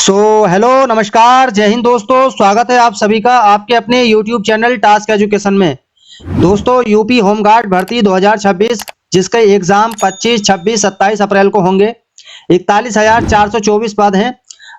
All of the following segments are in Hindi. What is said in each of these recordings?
हेलो नमस्कार जय हिंद दोस्तों, स्वागत है आप सभी का आपके अपने YouTube चैनल टास्क एजुकेशन में। दोस्तों यूपी होमगार्ड भर्ती 2026 जिसके एग्जाम 25, 26, 27 अप्रैल को होंगे। 41,424 पद हैं।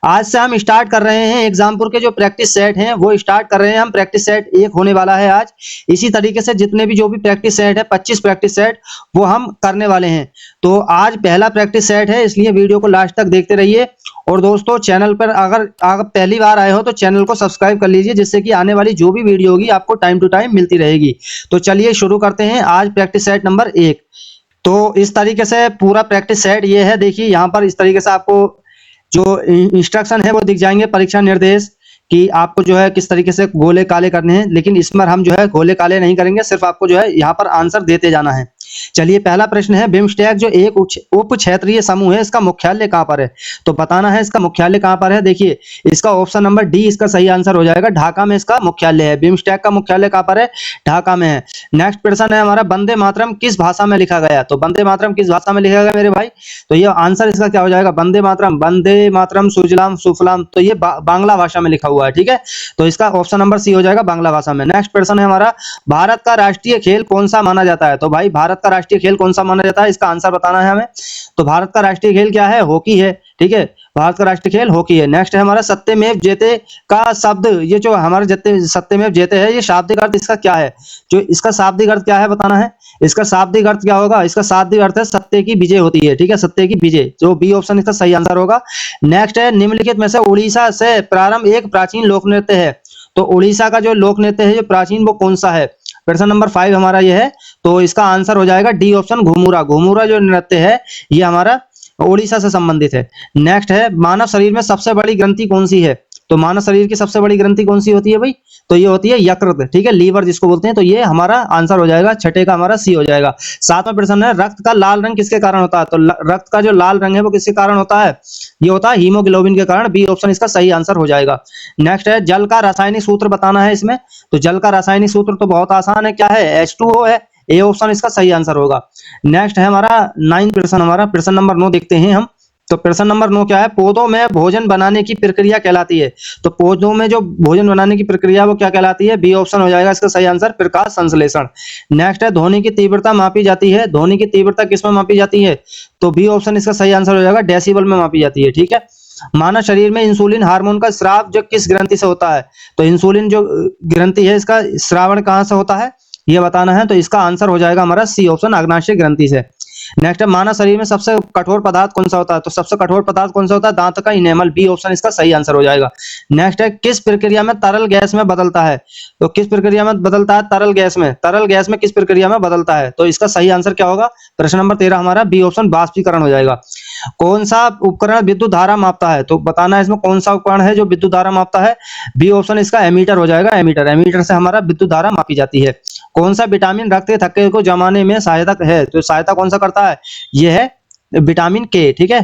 आज से हम स्टार्ट कर रहे हैं एग्जामपुर के जो प्रैक्टिस सेट हैं वो स्टार्ट कर रहे हैं हम। प्रैक्टिस सेट 1 होने वाला है आज। इसी तरीके से जितने भी जो भी प्रैक्टिस सेट है 25 प्रैक्टिस सेट वो हम करने वाले हैं। तो आज पहला प्रैक्टिस सेट है, इसलिए वीडियो को लास्ट तक देखते रहिए। और दोस्तों चैनल पर अगर आप पहली बार आए हो तो चैनल को सब्सक्राइब कर लीजिए, जिससे कि आने वाली जो भी वीडियो होगी आपको टाइम टू टाइम मिलती रहेगी। तो चलिए शुरू करते हैं आज प्रैक्टिस सेट नंबर 1। तो इस तरीके से पूरा प्रैक्टिस सेट ये है। देखिए यहाँ पर इस तरीके से आपको जो इंस्ट्रक्शन है वो दिख जाएंगे, परीक्षा निर्देश कि आपको जो है किस तरीके से गोले काले करने हैं। लेकिन इसमें हम जो है गोले काले नहीं करेंगे, सिर्फ आपको जो है यहाँ पर आंसर देते जाना है। चलिए पहला प्रश्न है, बिम्स्टेक जो एक उप क्षेत्रीय समूह है इसका मुख्यालय कहाँ पर है? तो बताना है इसका मुख्यालय कहाँ पर है। देखिए इसका ऑप्शन नंबर डी इसका सही आंसर हो जाएगा। ढाका में इसका मुख्यालय है। बिम्स्टेक का मुख्यालय कहाँ पर है? ढाका में है। नेक्स्ट प्रश्न है हमारा, वंदे मातरम किस भाषा में लिखा गया? तो वंदे मातरम किस भाषा में लिखा गया मेरे भाई? तो ये आंसर इसका क्या हो जाएगा? वंदे मातरम सुजलाम सुफलाम, तो ये बांग्ला भाषा में लिखा हुआ है। ठीक है, तो इसका ऑप्शन नंबर सी हो जाएगा बांग्ला भाषा में। नेक्स्ट प्रश्न है हमारा, भारत का राष्ट्रीय खेल कौन सा माना जाता है? तो भाई भारत का राष्ट्रीय खेल कौन सा माना जाता है, इसका आंसर बताना है हमें। तो भारत का राष्ट्रीय खेल क्या है? हॉकी है। ठीक है, भारत का राष्ट्रीय खेल हॉकी है। नेक्स्ट है हमारा, सत्यमेव जयते का शब्द, ये जो हमारे सत्यमेव जयते है ये शाब्दिक अर्थ इसका क्या है? जो इसका शाब्दिक अर्थ क्या है बताना है। इसका शाब्दिक अर्थ क्या होगा? इसका शाब्दिक अर्थ है सत्य की विजय होती है। ठीक है, सत्य की विजय, जो बी ऑप्शन इसका सही आंसर होगा। नेक्स्ट है, निम्नलिखित में से उड़ीसा से प्रारंभ एक प्राचीन लोक नृत्य है। तो उड़ीसा का जो लोक नृत्य है जो प्राचीन वो कौन सा है? प्रश्न नंबर 5 हमारा ये है। तो इसका आंसर हो जाएगा डी ऑप्शन, घुमुरा। घुमुरा जो नृत्य है ये हमारा उड़ीसा से संबंधित है। नेक्स्ट है, मानव शरीर में सबसे बड़ी ग्रंथि कौन सी है? तो मानव शरीर की सबसे बड़ी ग्रंथि कौन सी होती है भाई? तो ये होती है यकृत। ठीक है, लीवर जिसको बोलते हैं। तो ये हमारा आंसर हो जाएगा, छठे का हमारा सी हो जाएगा। 7वां प्रश्न है, रक्त का लाल रंग किसके कारण होता है? तो रक्त का जो लाल रंग है वो किसके कारण होता है? ये होता है हीमोग्लोबिन के कारण। बी ऑप्शन इसका सही आंसर हो जाएगा। नेक्स्ट है, जल का रासायनिक सूत्र बताना है इसमें। तो जल का रासायनिक सूत्र तो बहुत आसान है, क्या है? H2O है। ए ऑप्शन इसका सही आंसर होगा। नेक्स्ट है हमारा 9 प्रश्न, हमारा प्रश्न नंबर 9 देखते हैं हम। तो प्रश्न नंबर 9 क्या है? पौधों में भोजन बनाने की प्रक्रिया कहलाती है। तो पौधों में जो भोजन बनाने की प्रक्रिया वो क्या कहलाती है? बी ऑप्शन हो जाएगा इसका सही आंसर, प्रकाश संश्लेषण। नेक्स्ट है, ध्वनि की तीव्रता मापी जाती है। ध्वनि की तीव्रता किसमें मापी जाती है? तो बी ऑप्शन इसका सही आंसर हो जाएगा, डेसिबल में मापी जाती है। ठीक है, मानव शरीर में इंसुलिन हार्मोन का स्राव जो किस ग्रंथि से होता है? तो इंसुलिन जो ग्रंथि है इसका श्रावण कहां से होता है ये बताना है। तो इसका आंसर हो जाएगा हमारा सी ऑप्शन, अग्नाशय ग्रंथि से। नेक्स्ट है, मानव शरीर में सबसे कठोर पदार्थ कौन सा होता है? तो सबसे कठोर पदार्थ कौन सा होता है? दांत का इनेमल। बी ऑप्शन इसका सही आंसर हो जाएगा। नेक्स्ट है, किस प्रक्रिया में तरल गैस में बदलता है? तो किस प्रक्रिया में बदलता है तरल गैस में? तरल गैस में किस प्रक्रिया में बदलता है? तो इसका सही आंसर क्या होगा? प्रश्न नंबर 13 हमारा बी ऑप्शन, बाष्पीकरण हो जाएगा। कौन सा उपकरण विद्युत धारा मापता है? तो बताना है इसमें कौन सा उपकरण है जो विद्युत धारा मापता है। बी ऑप्शन इसका एमीटर हो जाएगा। एमीटर, एमीटर से हमारा विद्युत धारा मापी जाती है। कौन सा विटामिन रक्त के थक्के को जमाने में सहायता है? तो सहायता कौन सा करता है? यह है विटामिन के। ठीक है,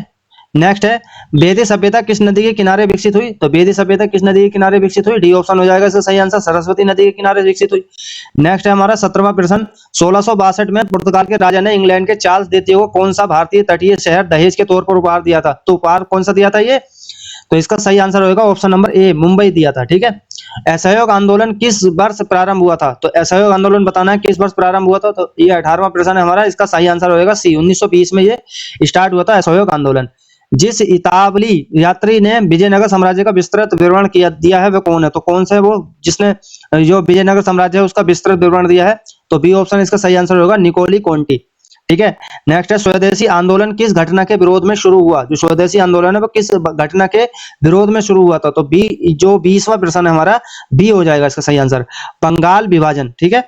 नेक्स्ट है, वेदी सभ्यता किस नदी के किनारे विकसित हुई? तो वेदी सभ्यता किस नदी के किनारे विकसित हुई? डी ऑप्शन हो जाएगा इसका सही आंसर, सरस्वती नदी के किनारे विकसित हुई। नेक्स्ट है हमारा 17वां प्रश्न, 1662 में पुर्तगाल के राजा ने इंग्लैंड के चार्ल्स द्वितीय को कौन सा भारतीय तटीय शहर दहेज के तौर पर उपहार दिया था? तो उपहार कौन सा दिया था ये? तो इसका सही आंसर होगा ऑप्शन नंबर ए, मुंबई दिया था। ठीक है, असहयोग आंदोलन किस वर्ष प्रारंभ हुआ था? तो असहयोग आंदोलन बताना है किस वर्ष प्रारंभ हुआ था। तो ये 18वां प्रश्न है हमारा, इसका सही आंसर होगा सी, 1920 में ये स्टार्ट हुआ था असहयोग आंदोलन। जिस इतालवी यात्री ने विजयनगर साम्राज्य का विस्तृत विवरण दिया है वो कौन है? तो कौन सा है वो जिसने जो विजयनगर साम्राज्य है उसका विस्तृत विवरण दिया है? तो बी ऑप्शन इसका सही आंसर होगा, निकोली कोंटी। ठीक है, नेक्स्ट है, स्वदेशी आंदोलन किस घटना के विरोध में शुरू हुआ? जो स्वदेशी आंदोलन है वो किस घटना के विरोध में शुरू हुआ था? तो बी, जो 20वां प्रश्न है हमारा, बी हो जाएगा इसका सही आंसर, बंगाल विभाजन। ठीक है,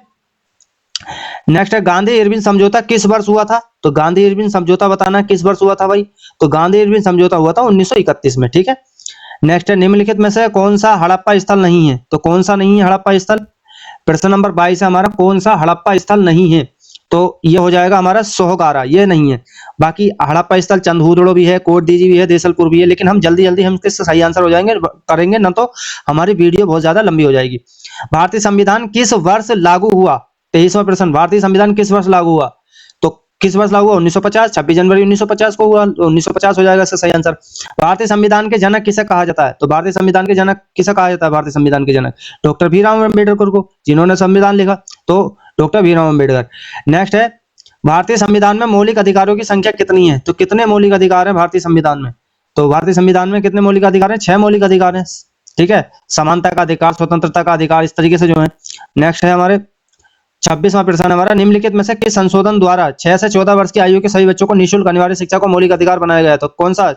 नेक्स्ट है, गांधी इरविन समझौता किस वर्ष हुआ था? तो गांधी इरविन समझौता बताना किस वर्ष हुआ था भाई? तो गांधी इरविन समझौता हुआ था 1931 में। ठीक है, नेक्स्ट है, निम्नलिखित में से कौन सा हड़प्पा स्थल नहीं है? तो कौन सा नहीं है हड़प्पा स्थल? प्रश्न नंबर 22 है हमारा, कौन सा हड़प्पा स्थल नहीं है? तो ये हो जाएगा हमारा सोहगारा, ये नहीं है। बाकी हड़प्पा स्थल चंदहुदड़ो भी है, कोटडीजी भी है, देसलपुर भी है। लेकिन हम जल्दी जल्दी हम किससे सही आंसर हो जाएंगे करेंगे ना तो हमारी वीडियो बहुत ज्यादा लंबी हो जाएगी। भारतीय संविधान किस वर्ष लागू हुआ? 23वां प्रश्न, भारतीय संविधान किस वर्ष लागू हुआ? तो किस वर्ष लागू हुआ? 1950, 26 जनवरी 1950 को हुआ, 1950 हो जाएगा इसका सही आंसर। भारतीय संविधान के जनक किसे कहा जाता है? तो भारतीय संविधान के जनक किसे कहा जाता है? भारतीय संविधान के जनक डॉक्टर भीमराव अम्बेडकर को, जिन्होंने संविधान लिखा, तो डॉक्टर भीमराव अम्बेडकर। नेक्स्ट है, भारतीय संविधान में मौलिक अधिकारों की संख्या कितनी है? तो कितने मौलिक अधिकार है भारतीय संविधान में? तो भारतीय संविधान में कितने मौलिक अधिकार हैं? 6 मौलिक अधिकार हैं। ठीक है, समानता का अधिकार, स्वतंत्रता का अधिकार, इस तरीके से जो है। नेक्स्ट है हमारे 26वां प्रश्न हमारा, निम्नलिखित में से किस संशोधन द्वारा 6 से 14 वर्ष की आयु के सभी बच्चों को निःशुल्क अनिवार्य शिक्षा को मौलिक अधिकार बनाया गया? तो कौन सा?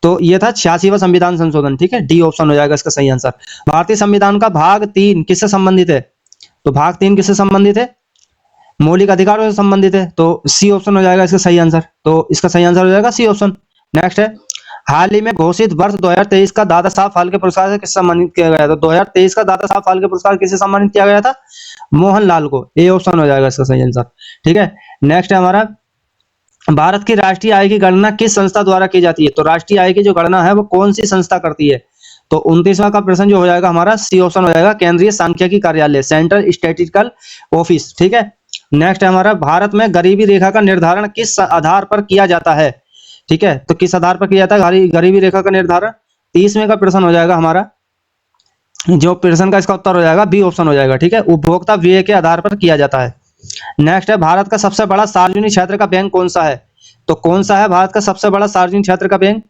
तो ये था 86वां संविधान संशोधन। ठीक है, डी ऑप्शन हो जाएगा इसका सही आंसर। भारतीय संविधान का भाग 3 किससे संबंधित है? तो भाग 3 किससे संबंधित है? मौलिक अधिकारों से संबंधित है, तो सी ऑप्शन हो जाएगा इसका सही आंसर। तो इसका सही आंसर हो जाएगा सी ऑप्शन। नेक्स्ट है, हाल ही में घोषित वर्ष 2023 का दादा साहब फाल्के पुरस्कार से किसे सम्मानित किया गया? तो 2023 का दादा साहब फाल्के पुरस्कार किसे सम्मानित किया गया था? मोहनलाल को। ए ऑप्शन हो जाएगा इसका सही आंसर। ठीक है, नेक्स्ट है हमारा, भारत की राष्ट्रीय आय की गणना किस संस्था द्वारा की जाती है? तो राष्ट्रीय आय की जो गणना है वो कौन सी संस्था करती है? तो 29वां का प्रश्न जो हो जाएगा हमारा सी ऑप्शन हो जाएगा, केंद्रीय सांख्यिकी कार्यालय, सेंट्रल स्टैटिस्टिकल ऑफिस। ठीक है, नेक्स्ट है हमारा, भारत में गरीबी रेखा का निर्धारण किस आधार पर किया जाता है? ठीक है, तो किस आधार पर किया जाता है गरीबी रेखा का निर्धारण? 30वें का प्रश्न हो जाएगा हमारा, जो प्रश्न का इसका उत्तर हो जाएगा बी ऑप्शन हो जाएगा। ठीक है, उपभोक्ता व्यय के आधार पर किया जाता है। नेक्स्ट है, भारत का सबसे बड़ा सार्वजनिक क्षेत्र का बैंक कौन सा है? तो कौन सा है भारत का सबसे बड़ा सार्वजनिक क्षेत्र का बैंक?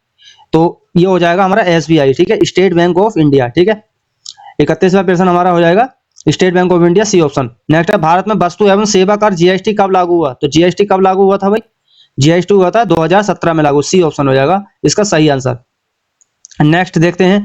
तो ये हो जाएगा हमारा एसबीआई। ठीक है, स्टेट बैंक ऑफ इंडिया। ठीक है, 31वां प्रश्न हमारा हो जाएगा State Bank of India, C option. Next है, भारत में वस्तु एवं सेवा कर जीएसटी कब लागू हुआ? तो जीएसटी कब लागू हुआ था भाई? जीएसटी हुआ था 2017 में लागू, सी ऑप्शन हो जाएगा इसका सही आंसर। नेक्स्ट देखते हैं,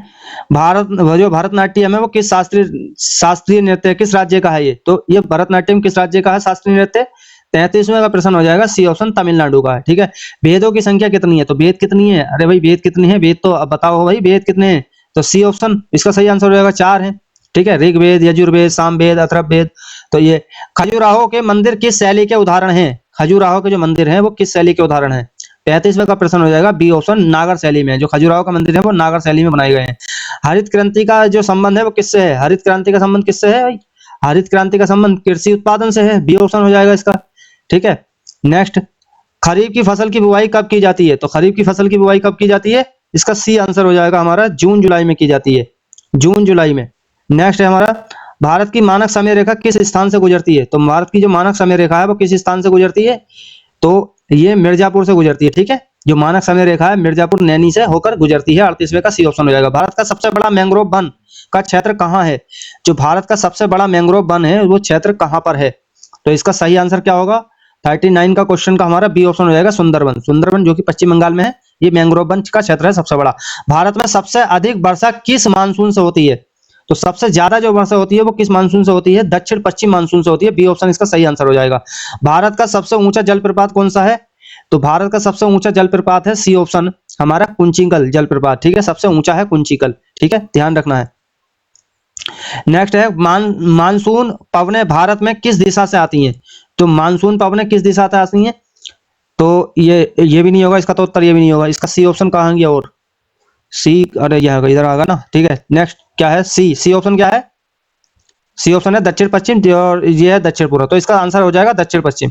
जो भरतनाट्यम है वो किस शास्त्रीय नृत्य किस राज्य का है? ये तो ये भरतनाट्यम किस राज्य का है शास्त्रीय नृत्य? 33वें का प्रश्न हो जाएगा सी ऑप्शन, तमिलनाडु का है। ठीक है, वेदों की संख्या कितनी है? तो वेद कितनी है? अरे भाई वेद कितनी है? वेद तो अब बताओ भाई, वेद कितने हैं? तो सी ऑप्शन इसका सही आंसर हो जाएगा, 4 है। ठीक है, ऋग्वेद, यजुर्वेद, सामवेद, अथर्ववेद। तो ये खजुराहो के मंदिर किस शैली के उदाहरण हैं? खजुराहो के जो मंदिर हैं वो किस शैली के उदाहरण हैं? 35वें का प्रश्न हो जाएगा बी ऑप्शन, नागर शैली में। जो खजुराहो का मंदिर है वो नागर शैली में बनाए गए हैं। हरित क्रांति का जो संबंध है वो किससे है? हरित क्रांति का संबंध किससे है भाई? हरित क्रांति का संबंध कृषि उत्पादन से है, बी ऑप्शन हो जाएगा इसका। ठीक है, नेक्स्ट, खरीफ की फसल की बुआई कब की जाती है? तो खरीफ की फसल की बुआई कब की जाती है? इसका सी आंसर हो जाएगा हमारा, जून जुलाई में की जाती है, जून जुलाई में। नेक्स्ट है हमारा, भारत की मानक समय रेखा किस स्थान से गुजरती है? तो भारत की जो मानक समय रेखा है वो किस स्थान से गुजरती है? तो ये मिर्जापुर से गुजरती है। ठीक है, जो मानक समय रेखा है मिर्जापुर नैनी से होकर गुजरती है। 38वें का सी ऑप्शन हो जाएगा। भारत का सबसे बड़ा मैंग्रोव वन का क्षेत्र कहाँ है? जो भारत का सबसे बड़ा मैंग्रोव वन है वो क्षेत्र कहाँ पर है? तो इसका सही आंसर क्या होगा? 39 का क्वेश्चन का हमारा बी ऑप्शन हो जाएगा, सुंदरबन। सुंदरबन जो कि पश्चिम बंगाल में है, ये मैंग्रोव वन का क्षेत्र है सबसे बड़ा। भारत में सबसे अधिक वर्षा किस मानसून से होती है? तो सबसे ज्यादा जो वर्षा होती है वो किस मानसून से होती है? दक्षिण पश्चिम मानसून से होती है, बी ऑप्शन इसका सही आंसर हो जाएगा। भारत का सबसे ऊंचा जलप्रपात कौन सा है? तो भारत का सबसे ऊंचा जलप्रपात है सी ऑप्शन हमारा, कुंचिकल जलप्रपात। ठीक है, सबसे ऊंचा है कुंचिकल। ठीक है, ध्यान रखना है। नेक्स्ट है, मानसून पवनें भारत में किस दिशा से आती हैं? तो मानसून पवनें किस दिशा से आती हैं? तो ये भी नहीं होगा, इसका तो उत्तर ये भी नहीं होगा। इसका सी ऑप्शन कहाँ गया? और सी, अरे यह इधर आ गया ना। ठीक है, नेक्स्ट क्या है? सी ऑप्शन क्या है? सी ऑप्शन है दक्षिण पश्चिम, और ये है दक्षिण पूर्व, तो इसका आंसर हो जाएगा दक्षिण पश्चिम।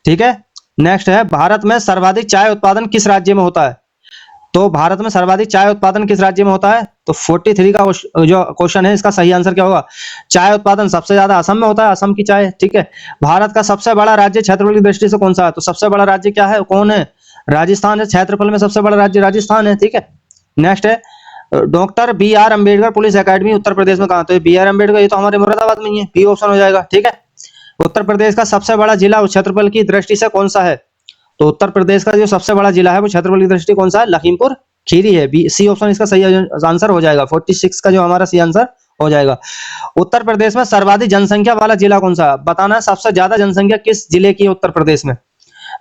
ठीक है, नेक्स्ट है, भारत में सर्वाधिक चाय उत्पादन किस राज्य में होता है? तो भारत में सर्वाधिक चाय उत्पादन किस राज्य में होता है? तो 43 का जो क्वेश्चन है इसका सही आंसर क्या होगा? चाय उत्पादन सबसे ज्यादा असम में होता है, असम की चाय। ठीक है, भारत का सबसे बड़ा राज्य क्षेत्रफल की दृष्टि से कौन सा है? तो सबसे बड़ा राज्य क्या है, कौन है? राजस्थान है, क्षेत्रफल में सबसे बड़ा राज्य राजस्थान है। ठीक है, नेक्स्ट है, doctor B R Ambedkar police academy Uttar Pradesh में कहाँ? तो बी आर अम्बेडकर ये तो हमारे मुरादाबाद में ही है, बी ऑप्शन हो जाएगा। ठीक है, उत्तर प्रदेश का सबसे बड़ा जिला उस क्षेत्रफल की दृष्टि से कौन सा है? तो उत्तर प्रदेश का जो सबसे बड़ा जिला है वो क्षेत्रफल की दृष्टि कौन सा है? लखीमपुर खीरी है, बी सी ऑप्शन इसका सही आंसर हो जाएगा। 46 का जो हमारा सी आंसर हो जाएगा। उत्तर प्रदेश में सर्वाधिक जनसंख्या वाला जिला कौन सा? बताना है सबसे ज्यादा जनसंख्या किस जिले की है उत्तर प्रदेश में?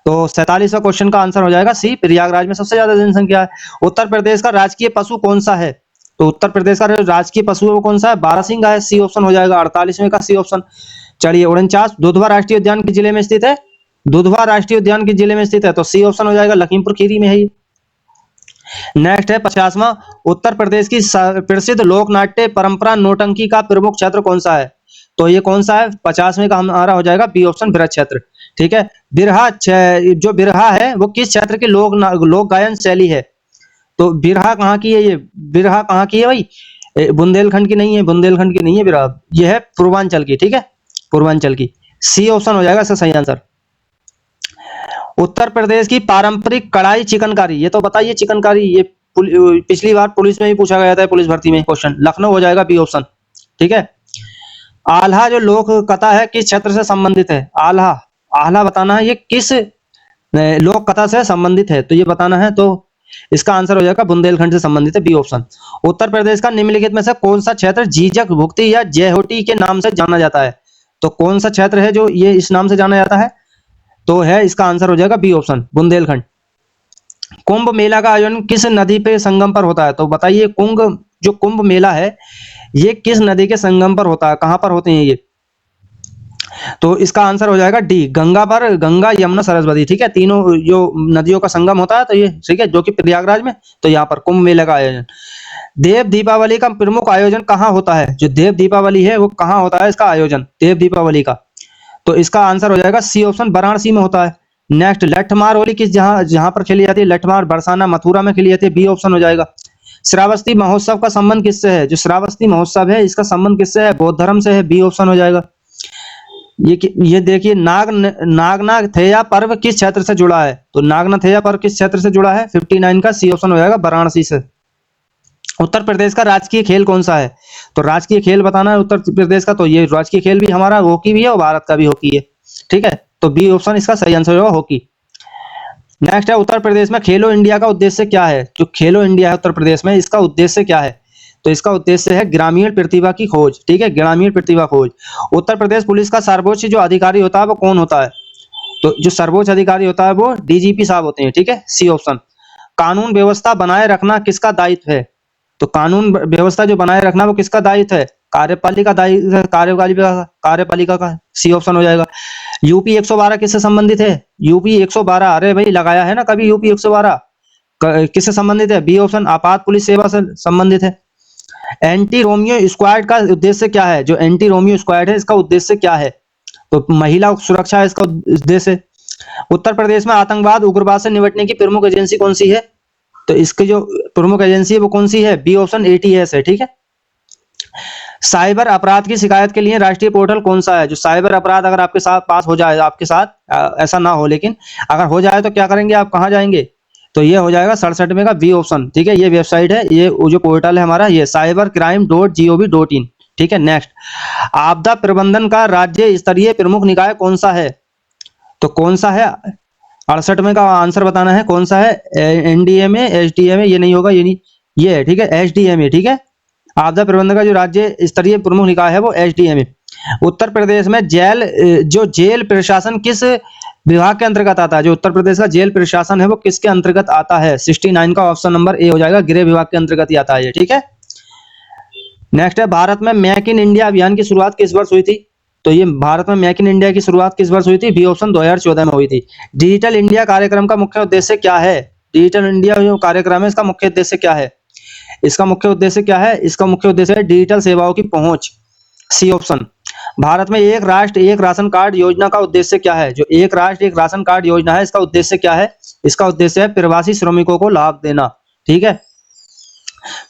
तो 47वां क्वेश्चन का आंसर हो जाएगा सी, प्रयागराज में सबसे ज्यादा जनसंख्या है। उत्तर प्रदेश का राजकीय पशु कौन सा है? तो उत्तर प्रदेश का राजकीय पशु है वो कौन सा है? बारहसिंगा है, सी ऑप्शन हो जाएगा। 48वें का सी ऑप्शन। चलिए, 49 दुधवा राष्ट्रीय उद्यान के जिले में स्थित है, दुधवा राष्ट्रीय उद्यान के जिले में स्थित है, तो सी ऑप्शन हो जाएगा, लखीमपुर खीरी में है ये। नेक्स्ट है 50वां, उत्तर प्रदेश की प्रसिद्ध लोक नाट्य परंपरा नौटंकी का प्रमुख क्षेत्र कौन सा है? तो ये कौन सा है? 50वें का हमारा हो जाएगा बी ऑप्शन, ब्रज क्षेत्र। ठीक है। जो बिरहा है वो किस क्षेत्र की लोक गायन शैली है? तो बिरहा कहाँ की है? ये बिरहा कहाँ की है भाई? बुंदेलखंड की नहीं है, बुंदेलखंड की नहीं है बिरहा, ये है पूर्वांचल की। ठीक है, पूर्वांचल की। सी ऑप्शन हो जाएगा इसका सही आंसर। उत्तर प्रदेश की पारंपरिक कढ़ाई चिकनकारी, ये तो बताइए चिकनकारी, ये पिछली बार पुलिस में भी पूछा गया था, पुलिस भर्ती में क्वेश्चन। लखनऊ हो जाएगा बी ऑप्शन। ठीक है। आल्हा जो लोक कथा है किस क्षेत्र से संबंधित है? आल्हा, आल्हा बताना है ये किस लोक कथा से संबंधित है, तो ये बताना है। तो इसका आंसर हो जाएगा बुंदेलखंड से संबंधित है, बी ऑप्शन। उत्तर प्रदेश का निम्नलिखित में से कौन सा क्षेत्र जीजक भुक्ति या जेहोटी के नाम से जाना जाता है? तो कौन सा क्षेत्र है जो ये इस नाम से जाना जाता है? तो है इसका आंसर हो जाएगा बी ऑप्शन, बुंदेलखंड। कुंभ मेला का आयोजन किस नदी पे संगम पर होता है? तो बताइए कुंभ मेला है ये किस नदी के संगम पर होता है, कहां पर होते हैं ये? तो इसका आंसर हो जाएगा डी, गंगा पर, गंगा यमुना सरस्वती। ठीक है, तीनों जो नदियों का संगम होता है, तो ये ठीक है, जो कि प्रयागराज में, तो यहाँ पर कुंभ मेले का आयोजन। देव दीपावली का प्रमुख आयोजन कहाँ होता है? जो देव दीपावली है वो कहाँ होता है इसका आयोजन, देव दीपावली का? तो इसका आंसर हो जाएगा सी ऑप्शन, वाराणसी में होता है। नेक्स्ट, लठमार होली किस जहां पर खेली जाती है? लठमार बरसाना मथुरा में खेली जाती है, बी ऑप्शन हो जाएगा। श्रावस्ती महोत्सव का संबंध किससे है? जो श्रावस्ती महोत्सव है इसका संबंध किससे है? बौद्ध धर्म से है, बी ऑप्शन हो जाएगा। ये देखिए, नागनाथेया पर्व किस क्षेत्र से जुड़ा है? तो नागनाथेया पर्व किस क्षेत्र से जुड़ा है? 59 का सी ऑप्शन हो जाएगा, वाराणसी से। उत्तर प्रदेश का राजकीय खेल कौन सा है? तो राजकीय खेल बताना है उत्तर प्रदेश का, तो ये राजकीय खेल भी हमारा हॉकी भी है और भारत का भी हॉकी है। ठीक है, तो बी ऑप्शन इसका सही आंसर होगा, हॉकी। नेक्स्ट है, उत्तर प्रदेश में खेलो इंडिया का उद्देश्य क्या है? जो खेलो इंडिया है उत्तर प्रदेश में, इसका उद्देश्य क्या है? तो इसका उद्देश्य है ग्रामीण प्रतिभा की खोज। ठीक है, ग्रामीण प्रतिभा खोज। उत्तर प्रदेश पुलिस का सर्वोच्च जो अधिकारी होता है वो कौन होता है? तो जो सर्वोच्च अधिकारी होता है वो डीजीपी साहब होते हैं। ठीक है, सी ऑप्शन। कानून व्यवस्था बनाए रखना किसका दायित्व है? तो कानून व्यवस्था जो बनाए रखना वो किसका दायित्व है? कार्यपालिका दायित्व, कार्यपालिका का, सी ऑप्शन हो जाएगा। यूपी 112 किससे संबंधित है? यूपी 112, अरे भाई लगाया है ना कभी यूपी 112, किससे संबंधित है? बी ऑप्शन, आपात पुलिस सेवा से संबंधित है। एंटी रोमियो स्क्वाड का उद्देश्य क्या है? जो एंटी रोमियो स्क्वाड है इसका उद्देश्य क्या है? तो महिला सुरक्षा है इसका उद्देश्य। उत्तर प्रदेश में आतंकवाद उग्रवाद से निपटने की प्रमुख एजेंसी कौन सी है? तो इसकी जो प्रमुख एजेंसी है वो कौन सी है? बी ऑप्शन, एटीएस है। ठीक है। साइबर अपराध की शिकायत के लिए राष्ट्रीय पोर्टल कौन सा है? जो साइबर अपराध अगर आपके साथ पास हो जाए, आपके साथ ऐसा ना हो लेकिन अगर हो जाए तो क्या करेंगे आप, कहाँ जाएंगे? तो ये हो जाएगा 67 में का बी ऑप्शन। ठीक है, ये वेबसाइट है, ये जो पोर्टल है हमारा, ये cybercrime.gov.in। ठीक है। नेक्स्ट, आपदा प्रबंधन का राज्य स्तरीय प्रमुख निकाय कौन सा है? तो कौन सा है? 68 में का आंसर बताना है कौन सा है। एनडीएमए, एसडीएमए, ये नहीं होगा, ये नहीं, ये है। ठीक है, एसडीएमए। ठीक है, आपदा प्रबंधन का जो राज्य स्तरीय प्रमुख निकाय है वो एसडीएमए। उत्तर प्रदेश में जेल प्रशासन किस विभाग के अंतर्गत आता है? जो उत्तर प्रदेश का जेल प्रशासन है वो किसके अंतर्गत आता है? 69 का ऑप्शन नंबर ए हो जाएगा, गृह विभाग के अंतर्गत ही आता है। ठीक है। नेक्स्ट है, भारत में मेक इन इंडिया अभियान की शुरुआत किस वर्ष हुई थी? तो ये भारत में मेक इन इंडिया की शुरुआत किस वर्ष हुई थी? बी ऑप्शन, 2014 में हुई थी। डिजिटल इंडिया कार्यक्रम का मुख्य उद्देश्य क्या है? डिजिटल इंडिया जो कार्यक्रम है इसका मुख्य उद्देश्य क्या है? इसका मुख्य उद्देश्य क्या है? इसका मुख्य उद्देश्य है डिजिटल सेवाओं की पहुंच, सी ऑप्शन। भारत में एक राष्ट्र एक राशन कार्ड योजना का उद्देश्य क्या है? जो एक राष्ट्र एक राशन कार्ड योजना है इसका उद्देश्य क्या है? इसका उद्देश्य है प्रवासी श्रमिकों को लाभ देना। ठीक है।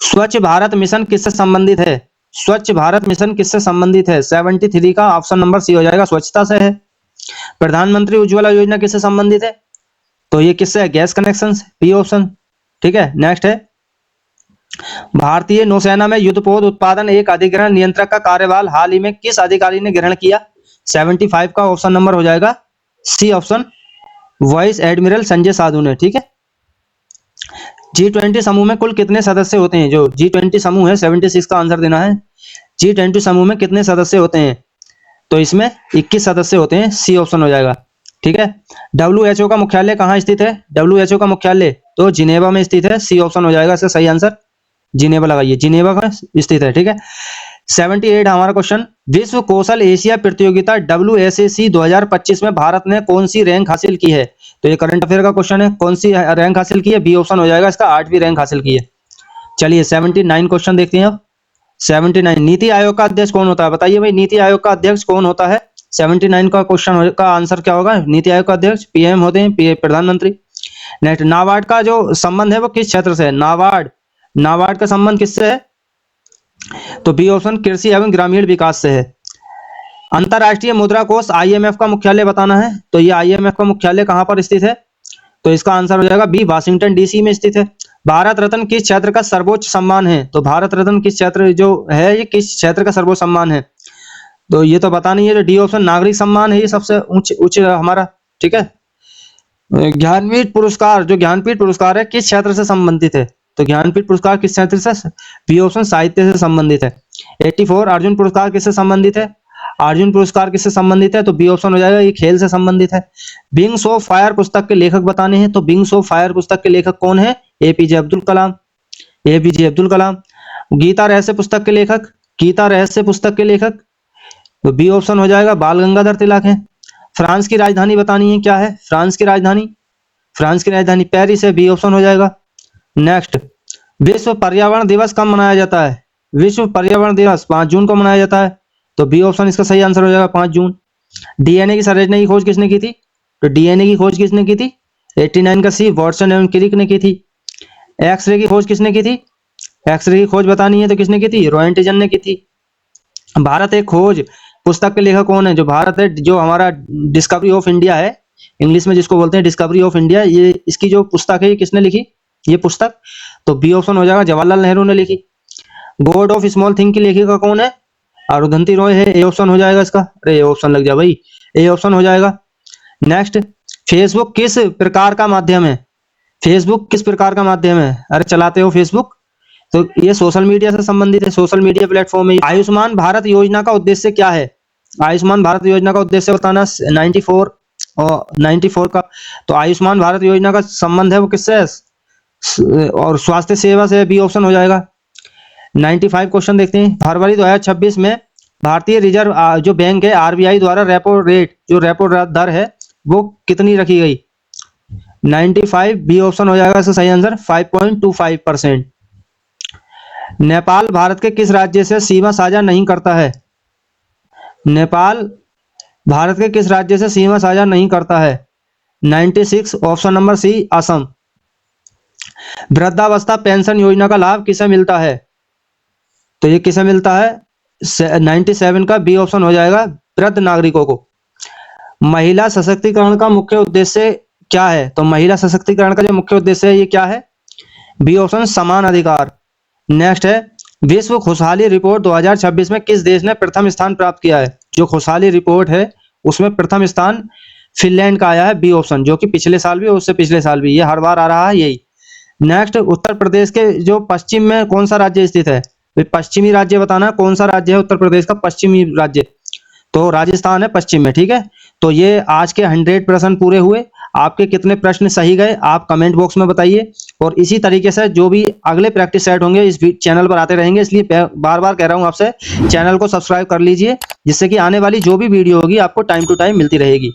स्वच्छ भारत मिशन किससे संबंधित है? स्वच्छ भारत मिशन किससे संबंधित है? 73 का ऑप्शन नंबर सी हो जाएगा, स्वच्छता से है। प्रधानमंत्री उज्ज्वला योजना किससे संबंधित है? तो ये किससे है? गैस कनेक्शन से, बी ऑप्शन। ठीक है। नेक्स्ट है, भारतीय नौसेना में युद्धपोत उत्पादन एक अधिग्रहण नियंत्रक का कार्यभार हाल ही में किस अधिकारी ने ग्रहण किया? 75 का ऑप्शन नंबर हो जाएगा, C option, vice admiral Sanjay Sadhu ने। ठीक है। G20 समूह में कुल कितने सदस्य होते हैं? जो G20 समूह है, 76 का आंसर देना है। G20 समूह में कितने सदस्य होते हैं? तो इसमें 21 सदस्य होते हैं, सी ऑप्शन हो जाएगा। ठीक है। WHO का मुख्यालय कहाँ स्थित है? WHO का मुख्यालय तो जिनेवा में स्थित है, सी ऑप्शन हो जाएगा इसका सही आंसर। जिनेवा लगाइए, जिनेवा का स्थित है। ठीक है। 78 हमारा क्वेश्चन, विश्व कौशल एशिया प्रतियोगिता WSAC 2025 में भारत ने कौन सी रैंक हासिल की है? तो ये करंट अफेयर का क्वेश्चन है, कौन सी रैंक हासिल की है? बी ऑप्शन हो जाएगा इसका, 8वीं रैंक हासिल की है। चलिए 79 क्वेश्चन देखते हैं अब। 79, नीति आयोग का अध्यक्ष कौन होता है? बताइए भाई, नीति आयोग का अध्यक्ष कौन होता है? 79 का क्वेश्चन का आंसर क्या होगा? नीति आयोग का अध्यक्ष, पीएम होते हैं, प्रधानमंत्री। नेक्स्ट, नाबार्ड का जो संबंध है वो किस क्षेत्र से है? नाबार्ड का संबंध किससे है? तो बी ऑप्शन कृषि एवं ग्रामीण विकास से है। अंतरराष्ट्रीय मुद्रा कोष आईएमएफ का मुख्यालय बताना है। तो ये आईएमएफ का मुख्यालय कहां पर स्थित है? तो इसका आंसर हो जाएगा बी, वाशिंगटन डीसी में स्थित है। भारत रत्न किस क्षेत्र का सर्वोच्च सम्मान है? तो भारत रत्न किस क्षेत्र जो है, ये किस क्षेत्र का सर्वोच्च सम्मान है? तो ये तो पता नहीं है। जो डी ऑप्शन नागरिक सम्मान है, ये सबसे उच्च हमारा, ठीक है। ज्ञानपीठ पुरस्कार, जो ज्ञानपीठ पुरस्कार है किस क्षेत्र से संबंधित है? तो ज्ञानपीठ पुरस्कार किस क्षेत्र से? बी ऑप्शन साहित्य से संबंधित है। 84 अर्जुन पुरस्कार किससे संबंधित है? अर्जुन पुरस्कार किससे संबंधित है? तो बी ऑप्शन हो जाएगा, ये खेल से संबंधित है। विंग्स ऑफ फायर पुस्तक के लेखक बताने हैं। तो विंग्स ऑफ फायर पुस्तक के लेखक कौन है? एपीजे अब्दुल कलाम। गीता रहस्य पुस्तक के लेखक, तो बी ऑप्शन हो जाएगा, बाल गंगाधर तिलक है। फ्रांस की राजधानी बतानी है, क्या है फ्रांस की राजधानी पेरिस है, बी ऑप्शन हो जाएगा। नेक्स्ट, विश्व पर्यावरण दिवस कब मनाया जाता है? विश्व पर्यावरण दिवस 5 जून को मनाया जाता है। तो बी ऑप्शन इसका सही आंसर हो जाएगा, 5 जून। डीएनए की संरचना की खोज किसने की थी? तो डीएनए की खोज किसने की थी? 89 का सी, वॉटसन एवं क्रिक ने की थी। एक्सरे की खोज किसने की थी? एक्सरे की खोज बतानी है तो किसने की थी? रोएंटिजन ने की थी। भारत एक खोज पुस्तक के लेखक कौन है? जो भारत है, जो हमारा डिस्कवरी ऑफ इंडिया है, इंग्लिश में जिसको बोलते हैं डिस्कवरी ऑफ इंडिया, ये इसकी जो पुस्तक है, ये किसने लिखी ये पुस्तक? तो बी ऑप्शन हो जाएगा, जवाहरलाल नेहरू ने लिखी। गॉड ऑफ स्मॉल थिंग की लेखिका कौन है? अरुंधति रॉय है, ए ऑप्शन हो जाएगा इसका। अरे ए ऑप्शन लग जा भाई, ए ऑप्शन हो जाएगा। नेक्स्ट, फेसबुक किस प्रकार का माध्यम है? अरे चलाते हो फेसबुक? तो ये सोशल मीडिया से संबंधित है, सोशल मीडिया प्लेटफॉर्म है। आयुष्मान भारत योजना का उद्देश्य क्या है? आयुष्मान भारत योजना का उद्देश्य बताना। 94 का, तो आयुष्मान भारत योजना का संबंध है वो किससे है? और स्वास्थ्य सेवा से, बी ऑप्शन हो जाएगा। 95 क्वेश्चन देखते हैं। फरवरी 2026 में भारतीय रिजर्व जो बैंक है, आरबीआई द्वारा रेपो दर है वो कितनी रखी गई? 95, बी ऑप्शन हो जाएगा इसका सही आंसर, 5.25%। नेपाल भारत के किस राज्य से सीमा साझा नहीं करता है? नेपाल भारत के किस राज्य से सीमा साझा नहीं करता है? 96, ऑप्शन नंबर सी, असम। वृद्धावस्था पेंशन योजना का लाभ किसे मिलता है? तो ये किसे मिलता है? 97 का बी ऑप्शन हो जाएगा, वृद्ध नागरिकों को। महिला सशक्तिकरण का मुख्य उद्देश्य क्या है? तो महिला सशक्तिकरण का जो मुख्य उद्देश्य है ये क्या है? बी ऑप्शन, समान अधिकार। नेक्स्ट है, विश्व खुशहाली रिपोर्ट 2026 में किस देश ने प्रथम स्थान प्राप्त किया है? जो खुशहाली रिपोर्ट है उसमें प्रथम स्थान फिनलैंड का आया है, बी ऑप्शन, जो कि पिछले साल भी और उससे पिछले साल भी, ये हर बार आ रहा है यही। नेक्स्ट, उत्तर प्रदेश के जो पश्चिम में कौन सा राज्य स्थित है? पश्चिमी राज्य बताना, कौन सा राज्य है उत्तर प्रदेश का पश्चिमी राज्य? तो राजस्थान है पश्चिम में, ठीक है। तो ये आज के 100 प्रश्न पूरे हुए। आपके कितने प्रश्न सही गए आप कमेंट बॉक्स में बताइए, और इसी तरीके से जो भी अगले प्रैक्टिस सेट होंगे इस चैनल पर आते रहेंगे, इसलिए बार बार कह रहा हूं आपसे चैनल को सब्सक्राइब कर लीजिए, जिससे कि आने वाली जो भी वीडियो होगी आपको टाइम टू टाइम मिलती रहेगी।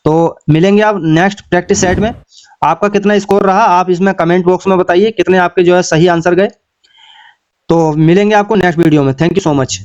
तो मिलेंगे आप नेक्स्ट प्रैक्टिस सेट में। आपका कितना स्कोर रहा आप इसमें कमेंट बॉक्स में बताइए, कितने आपके जो है सही आंसर गए। तो मिलेंगे आपको नेक्स्ट वीडियो में। Thank you so much.